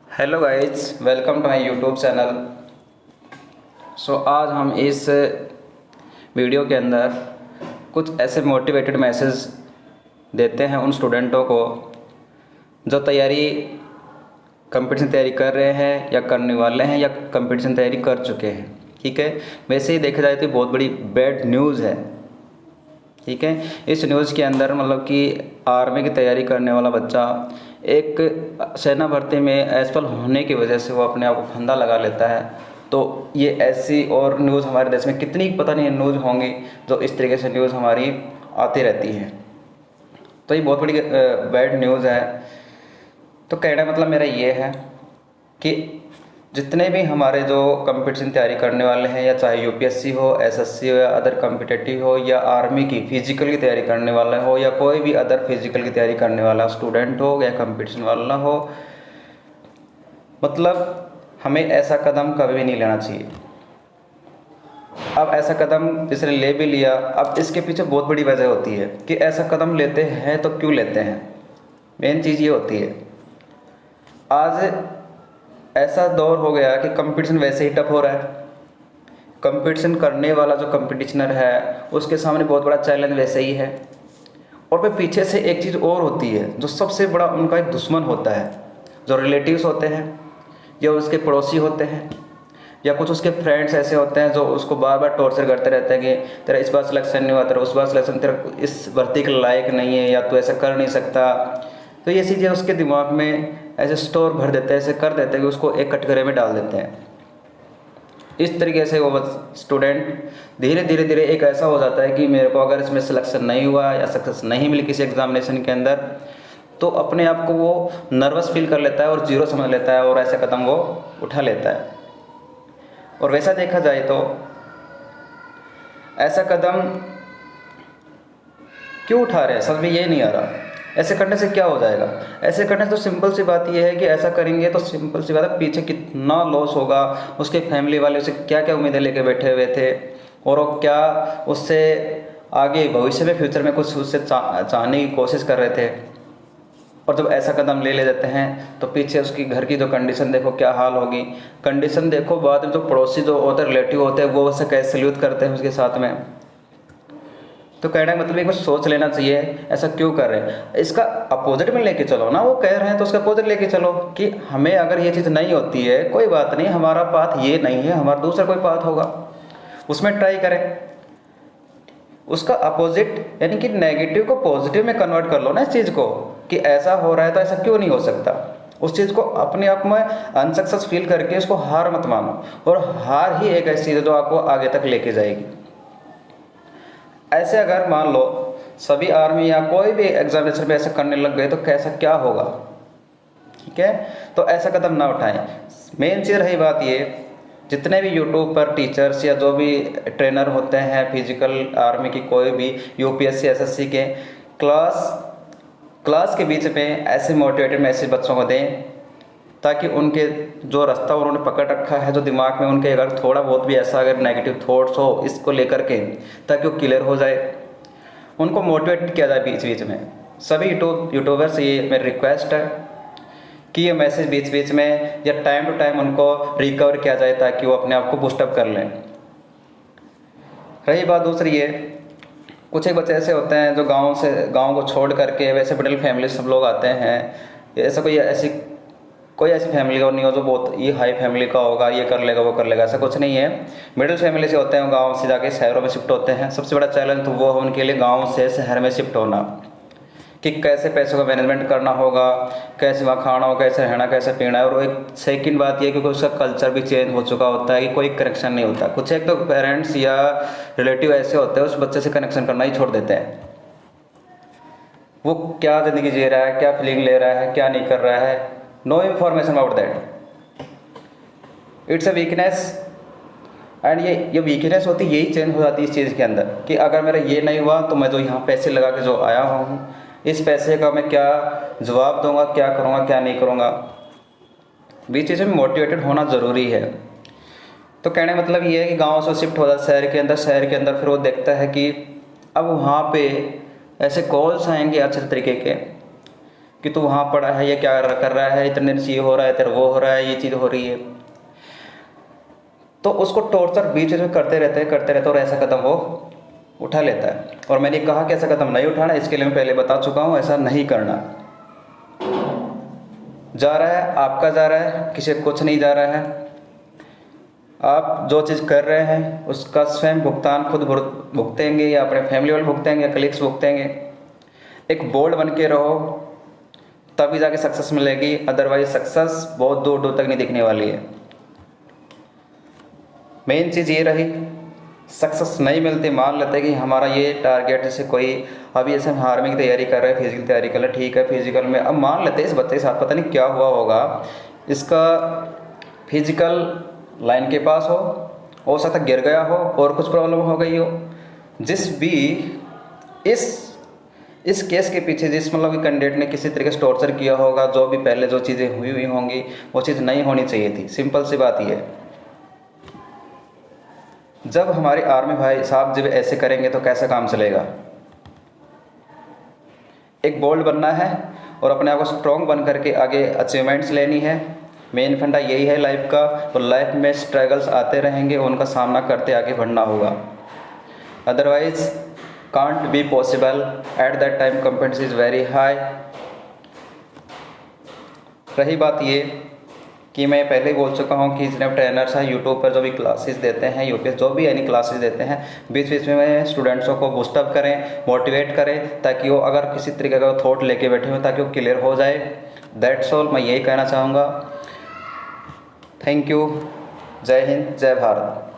Hello guys, welcome to my YouTube channel. आज हम इस वीडियो के अंदर कुछ ऐसे मोटिवेटेड मैसेज देते हैं उन स्टूडेंटों को जो कंपटीशन तैयारी कर रहे हैं या करने वाले हैं या कंपटीशन तैयारी कर चुके हैं। ठीक है, वैसे ही देखा जाए तो बहुत बड़ी बैड न्यूज़ है। ठीक है, इस न्यूज़ के अंदर मतलब कि आर्मी की तैयारी करने वाला बच्चा एक सेना भर्ती में असफल होने की वजह से वो अपने आप को फंदा लगा लेता है। तो ये ऐसी और न्यूज़ हमारे देश में कितनी पता नहीं न्यूज़ होंगी जो इस तरीके से न्यूज़ हमारी आती रहती है। तो ये बहुत बड़ी बैड न्यूज़ है। तो कहना मतलब मेरा ये है कि जितने भी हमारे जो कंपटीशन तैयारी करने वाले हैं, या चाहे यूपीएससी हो, एसएससी हो, या अदर कॉम्पिटिटिव हो, या आर्मी की फिजिकल की तैयारी करने वाला हो, या कोई भी अदर फिजिकल की तैयारी करने वाला स्टूडेंट हो या कंपटीशन वाला हो, मतलब हमें ऐसा कदम कभी भी नहीं लेना चाहिए। अब ऐसा कदम जिसने ले भी लिया, अब इसके पीछे बहुत बड़ी वजह होती है कि ऐसा कदम लेते हैं तो क्यों लेते हैं। मेन चीज़ ये होती है, आज ऐसा दौर हो गया कि कंपटीशन वैसे ही टफ हो रहा है। कंपटीशन करने वाला जो कंपटीशनर है उसके सामने बहुत बड़ा चैलेंज वैसे ही है। और फिर पीछे से एक चीज़ और होती है जो सबसे बड़ा उनका एक दुश्मन होता है, जो रिलेटिव्स होते हैं या उसके पड़ोसी होते हैं या कुछ उसके फ्रेंड्स ऐसे होते हैं जो उसको बार बार टॉर्चर करते रहते हैं कि तेरा इस बार सिलेक्शन नहीं हुआ, तेरा उस बार सिलेक्शन, तेरा इस भर्ती के लायक नहीं है, या तू ऐसा कर नहीं सकता। तो ये चीज़ें उसके दिमाग में ऐसे स्टोर भर देते हैं, ऐसे कर देते हैं कि उसको एक कटघरे में डाल देते हैं। इस तरीके से वो स्टूडेंट धीरे धीरे धीरे एक ऐसा हो जाता है कि मेरे को अगर इसमें सिलेक्शन नहीं हुआ या सक्सेस नहीं मिली किसी एग्जामिनेशन के अंदर, तो अपने आप को वो नर्वस फील कर लेता है और जीरो समझ लेता है और ऐसे कदम वो उठा लेता है। और वैसा देखा जाए तो ऐसा कदम क्यों उठा रहे हैं समझ में ये नहीं आ रहा। ऐसे करने से क्या हो जाएगा? ऐसे करने से तो सिंपल सी बात ये है कि ऐसा करेंगे तो सिंपल सी बात है, पीछे कितना लॉस होगा, उसके फैमिली वाले उसे क्या क्या उम्मीदें लेके बैठे हुए थे, और वो क्या उससे आगे भविष्य में फ्यूचर में कुछ उससे चाहने की कोशिश कर रहे थे। और जब ऐसा कदम ले लेते हैं तो पीछे उसकी घर की जो कंडीशन देखो क्या हाल होगी। कंडीशन देखो, बाद में जो पड़ोसी जो होते हैं, रिलेटिव होते हैं, वो उसे कैसे सल्यूट करते हैं उसके साथ में। तो कहने का मतलब ये कुछ सोच लेना चाहिए, ऐसा क्यों कर रहे हैं। इसका अपोजिट में लेके चलो ना, वो कह रहे हैं तो उसका अपोजिट लेके चलो कि हमें अगर ये चीज़ नहीं होती है कोई बात नहीं, हमारा पाथ ये नहीं है, हमारा दूसरा कोई पाथ होगा, उसमें ट्राई करें। उसका अपोजिट यानी कि नेगेटिव को पॉजिटिव में कन्वर्ट कर लो ना इस चीज़ को, कि ऐसा हो रहा है तो ऐसा क्यों नहीं हो सकता। उस चीज़ को अपने आप में अनसक्सेस फील करके उसको हार मत मानो, और हार ही एक ऐसी चीज़ है जो आपको आगे तक लेके जाएगी। ऐसे अगर मान लो सभी आर्मी या कोई भी एग्जामिनेशन में ऐसा करने लग गए तो कैसा क्या होगा। ठीक है, तो ऐसा कदम ना उठाएं। मेन चीज़ रही बात ये, जितने भी यूट्यूब पर टीचर्स या जो भी ट्रेनर होते हैं फिजिकल आर्मी की, कोई भी यूपीएससी एसएससी के, क्लास के बीच में ऐसे मोटिवेटेड मैसेज बच्चों को दें ताकि उनके जो रास्ता उन्होंने पकड़ रखा है, जो दिमाग में उनके अगर थोड़ा बहुत भी ऐसा अगर नेगेटिव थॉट्स हो इसको लेकर के, ताकि वो क्लियर हो जाए, उनको मोटिवेट किया जाए बीच बीच में। सभी यूट्यूबर से ये मेरी रिक्वेस्ट है कि ये मैसेज बीच बीच में या टाइम टू टाइम उनको रिकवर किया जाए ताकि वो अपने आप को बूस्टअप कर लें। रही बात दूसरी है, कुछ एक बच्चे ऐसे होते हैं जो गाँव को छोड़ करके, वैसे मिडिल फैमिली सब लोग आते हैं, ऐसा कोई ऐसी फैमिली का नहीं हो जो बहुत ये हाई फैमिली का होगा, ये कर लेगा वो कर लेगा, ऐसा कुछ नहीं है। मिडिल फैमिली से होते हैं, गांव से जाके शहरों में शिफ्ट होते हैं। सबसे बड़ा चैलेंज तो वो है उनके लिए गांव से शहर में शिफ्ट होना, कि कैसे पैसों का मैनेजमेंट करना होगा, कैसे वहाँ खाना हो, कैसे रहना, कैसे पीना है। और एक सेकंड बात ये, क्योंकि उसका कल्चर भी चेंज हो चुका होता है कि कोई कनेक्शन नहीं होता। कुछ एक तो पेरेंट्स या रिलेटिव ऐसे होते हैं उस बच्चे से कनेक्शन करना ही छोड़ देते हैं। वो क्या ज़िंदगी जी रहा है, क्या फीलिंग ले रहा है, क्या नहीं कर रहा है, no information about that. It's a weakness, and ये वीकनेस होती है, यही चेंज हो जाती है इस चीज़ के अंदर कि अगर मेरा ये नहीं हुआ तो मैं जो यहाँ पैसे लगा के जो आया हूँ, इस पैसे का मैं क्या जवाब दूंगा, क्या करूँगा, क्या नहीं करूँगा। बीच चीज़ में मोटिवेटेड होना ज़रूरी है। तो कहने का मतलब ये है कि गाँव से शिफ्ट हो जाता शहर के अंदर, फिर वो देखता है कि अब वहाँ पे ऐसे कॉल्स आएंगे अच्छे तरीके के कि तू वहाँ पड़ा है, ये क्या कर रहा है, इतने दिन से ये हो रहा है, तेरा वो हो रहा है, ये चीज़ हो रही है। तो उसको टॉर्चर बीच में करते रहते और ऐसा कदम वो उठा लेता है। और मैंने कहा कि ऐसा कदम नहीं उठाना, इसके लिए मैं पहले बता चुका हूँ, ऐसा नहीं करना। जा रहा है आपका, जा रहा है किसी कुछ नहीं जा रहा है। आप जो चीज़ कर रहे हैं उसका स्वयं भुगतान खुद भुगतेंगे, या अपने फैमिली वाले भुगतेंगे, या कलीग्स भुगतेंगे। एक बोल्ड बन के रहो, तभी जाके सक्सेस मिलेगी, अदरवाइज सक्सेस बहुत दूर दूर तक नहीं दिखने वाली है। मेन चीज़ ये रही, सक्सेस नहीं मिलती, मान लेते कि हमारा ये टारगेट, जैसे कोई अभी ऐसे हम आर्मी की तैयारी कर रहे हैं, फिजिकल तैयारी कर रहे हैं, ठीक है, फिजिकल में अब मान लेते हैं इस बच्चे के साथ पता नहीं क्या हुआ होगा, इसका फिजिकल लाइन के पास हो सकता गिर गया हो और कुछ प्रॉब्लम हो गई हो। जिस भी इस केस के पीछे जिस मतलब कि कैंडिडेट ने किसी तरीके से टॉर्चर किया होगा, जो भी पहले जो चीज़ें हुई होंगी वो चीज़ नहीं होनी चाहिए थी। सिंपल सी बात ये है। जब हमारे आर्मी भाई साहब जब ऐसे करेंगे तो कैसा काम चलेगा। एक बोल्ड बनना है और अपने आप को स्ट्रॉन्ग बन करके आगे अचीवमेंट्स लेनी है। मेन फंडा यही है लाइफ का। और लाइफ में स्ट्रगल्स आते रहेंगे, उनका सामना करते आगे बढ़ना होगा, otherwise can't be possible. At that time competition is very high. रही बात ये कि मैं पहले ही बोल चुका हूँ कि जितने ट्रेनर्स हैं यूट्यूब पर जो भी क्लासेस देते हैं, यूपीएस जो भी यानी क्लासेस देते हैं, बीच बीच में स्टूडेंट्सों को बूस्टअप करें, मोटिवेट करें, ताकि वो अगर किसी तरीके का थॉट लेके बैठे हुए ताकि वो क्लियर हो जाए। दैट्स ऑल, मैं यही कहना चाहूँगा। Thank you. जय हिंद, जय भारत।